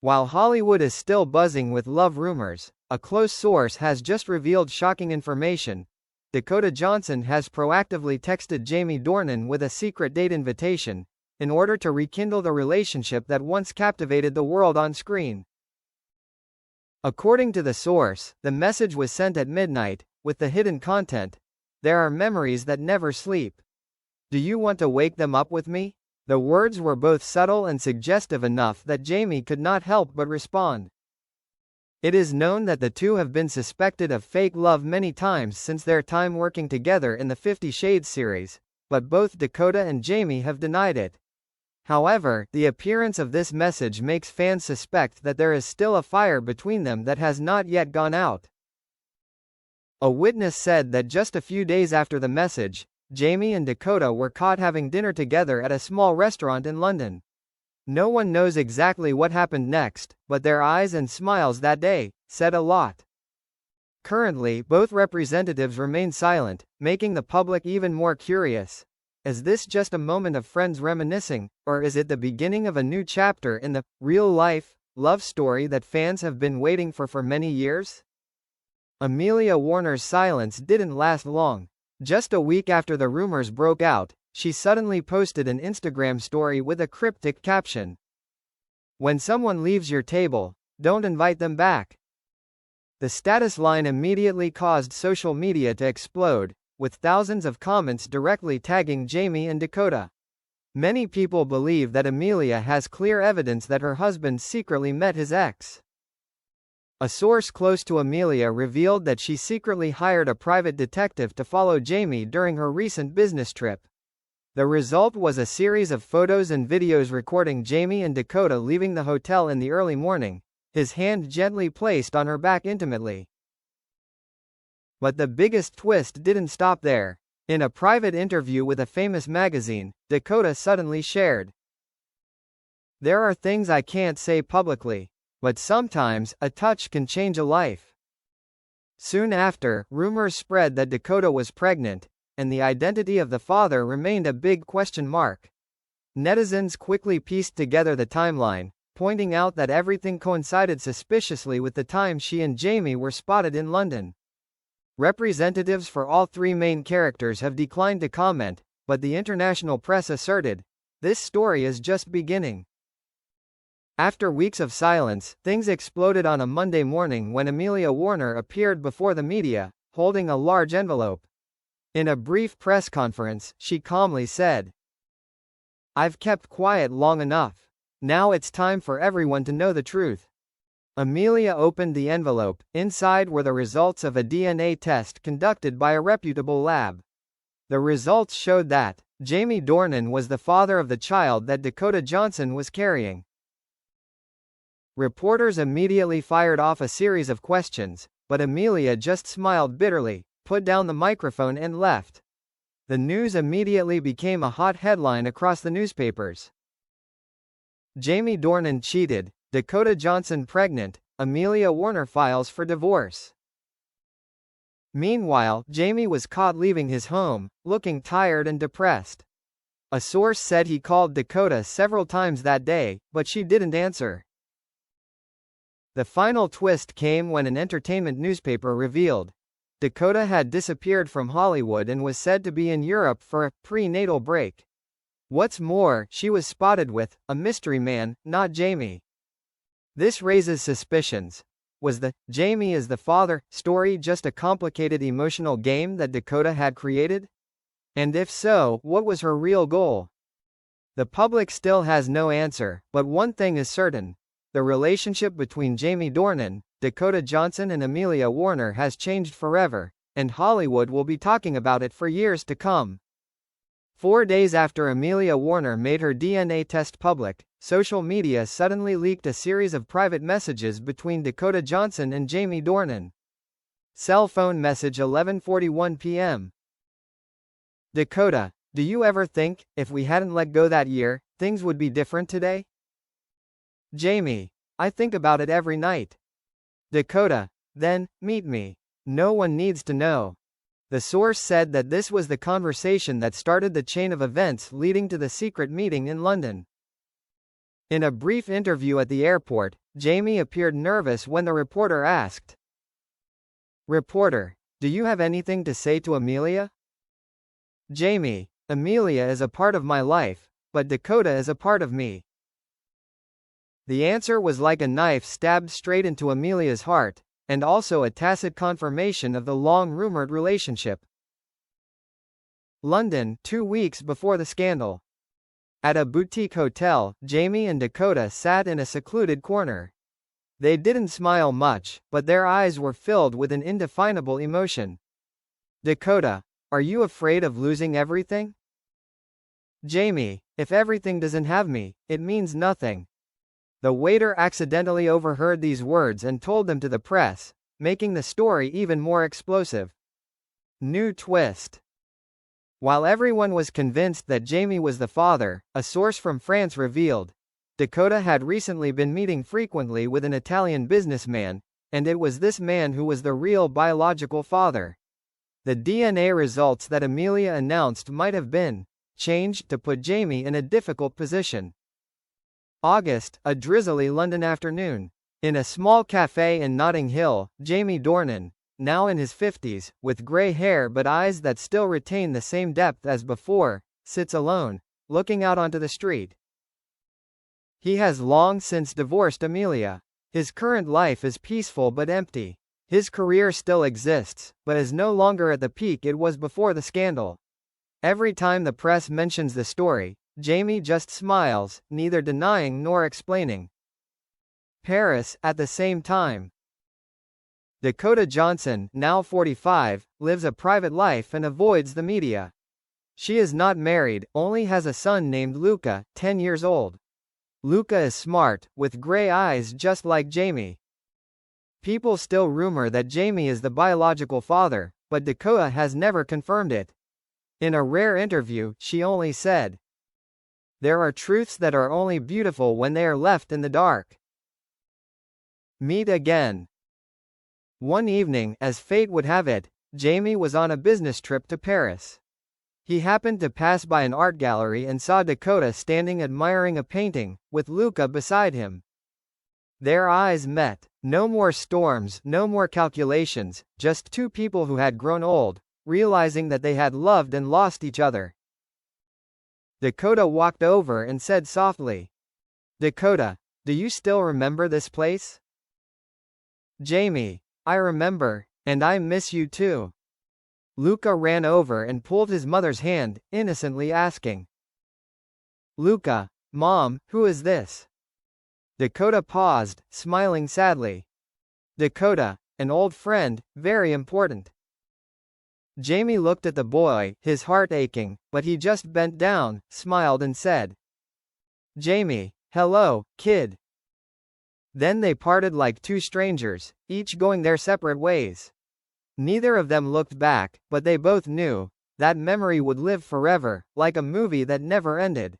While Hollywood is still buzzing with love rumors, a close source has just revealed shocking information. Dakota Johnson has proactively texted Jamie Dornan with a secret date invitation, in order to rekindle the relationship that once captivated the world on screen. According to the source, the message was sent at midnight, with the hidden content: "There are memories that never sleep. Do you want to wake them up with me?" The words were both subtle and suggestive enough that Jamie could not help but respond. It is known that the two have been suspected of fake love many times since their time working together in the 50 Shades series, but both Dakota and Jamie have denied it. However, the appearance of this message makes fans suspect that there is still a fire between them that has not yet gone out. A witness said that just a few days after the message, Jamie and Dakota were caught having dinner together at a small restaurant in London. No one knows exactly what happened next, but their eyes and smiles that day said a lot. Currently, both representatives remain silent, making the public even more curious. Is this just a moment of friends reminiscing, or is it the beginning of a new chapter in the real-life love story that fans have been waiting for many years? Amelia Warner's silence didn't last long. Just a week after the rumors broke out, she suddenly posted an Instagram story with a cryptic caption: "When someone leaves your table, don't invite them back." The status line immediately caused social media to explode, with thousands of comments directly tagging Jamie and Dakota. Many people believe that Amelia has clear evidence that her husband secretly met his ex. A source close to Amelia revealed that she secretly hired a private detective to follow Jamie during her recent business trip. The result was a series of photos and videos recording Jamie and Dakota leaving the hotel in the early morning, his hand gently placed on her back intimately. But the biggest twist didn't stop there. In a private interview with a famous magazine, Dakota suddenly shared, "There are things I can't say publicly, but sometimes a touch can change a life." Soon after, rumors spread that Dakota was pregnant, and the identity of the father remained a big question mark. Netizens quickly pieced together the timeline, pointing out that everything coincided suspiciously with the time she and Jamie were spotted in London. Representatives for all three main characters have declined to comment, but the international press asserted, "This story is just beginning." After weeks of silence, things exploded on a Monday morning when Amelia Warner appeared before the media, holding a large envelope. In a brief press conference, she calmly said, "I've kept quiet long enough. Now it's time for everyone to know the truth." Amelia opened the envelope. Inside were the results of a DNA test conducted by a reputable lab. The results showed that Jamie Dornan was the father of the child that Dakota Johnson was carrying. Reporters immediately fired off a series of questions, but Amelia just smiled bitterly, put down the microphone and left. The news immediately became a hot headline across the newspapers. Jamie Dornan cheated, Dakota Johnson pregnant, Amelia Warner files for divorce. Meanwhile, Jamie was caught leaving his home, looking tired and depressed. A source said he called Dakota several times that day, but she didn't answer. The final twist came when an entertainment newspaper revealed Dakota had disappeared from Hollywood and was said to be in Europe for a prenatal break. What's more, she was spotted with a mystery man, not Jamie. This raises suspicions. Was the "Jamie is the father" story just a complicated emotional game that Dakota had created? And if so, what was her real goal? The public still has no answer, but one thing is certain. The relationship between Jamie Dornan, Dakota Johnson and Amelia Warner has changed forever, and Hollywood will be talking about it for years to come. 4 days after Amelia Warner made her DNA test public, social media suddenly leaked a series of private messages between Dakota Johnson and Jamie Dornan. Cell phone message 11:41 p.m. Dakota, do you ever think, if we hadn't let go that year, things would be different today? Jamie, I think about it every night. Dakota, then, meet me. No one needs to know. The source said that this was the conversation that started the chain of events leading to the secret meeting in London. In a brief interview at the airport, Jamie appeared nervous when the reporter asked. Reporter, do you have anything to say to Amelia? Jamie, Amelia is a part of my life, but Dakota is a part of me. The answer was like a knife stabbed straight into Amelia's heart, and also a tacit confirmation of the long-rumored relationship. London, 2 weeks before the scandal. At a boutique hotel, Jamie and Dakota sat in a secluded corner. They didn't smile much, but their eyes were filled with an indefinable emotion. Dakota, are you afraid of losing everything? Jamie, if everything doesn't have me, it means nothing. The waiter accidentally overheard these words and told them to the press, making the story even more explosive. New twist. While everyone was convinced that Jamie was the father, a source from France revealed, Dakota had recently been meeting frequently with an Italian businessman, and it was this man who was the real biological father. The DNA results that Amelia announced might have been changed to put Jamie in a difficult position. August, a drizzly London afternoon. In a small cafe in Notting Hill, Jamie Dornan, now in his 50s, with grey hair but eyes that still retain the same depth as before, sits alone, looking out onto the street. He has long since divorced Amelia. His current life is peaceful but empty. His career still exists, but is no longer at the peak it was before the scandal. Every time the press mentions the story, Jamie just smiles, neither denying nor explaining. Paris, at the same time. Dakota Johnson, now 45, lives a private life and avoids the media. She is not married, only has a son named Luca, 10 years old. Luca is smart, with grey eyes just like Jamie. People still rumor that Jamie is the biological father, but Dakota has never confirmed it. In a rare interview, she only said, "There are truths that are only beautiful when they are left in the dark." Meet again. One evening, as fate would have it, Jamie was on a business trip to Paris. He happened to pass by an art gallery and saw Dakota standing admiring a painting, with Luca beside him. Their eyes met. No more storms, no more calculations, just two people who had grown old, realizing that they had loved and lost each other. Dakota walked over and said softly, "Dakota, do you still remember this place?" Jamie, "I remember, and I miss you too." Luca ran over and pulled his mother's hand, innocently asking, "Luca, Mom, who is this?" Dakota paused, smiling sadly. "Dakota, an old friend, very important." Jamie looked at the boy, his heart aching, but he just bent down, smiled and said, "Jamie, hello, kid." Then they parted like two strangers, each going their separate ways. Neither of them looked back, but they both knew that memory would live forever, like a movie that never ended.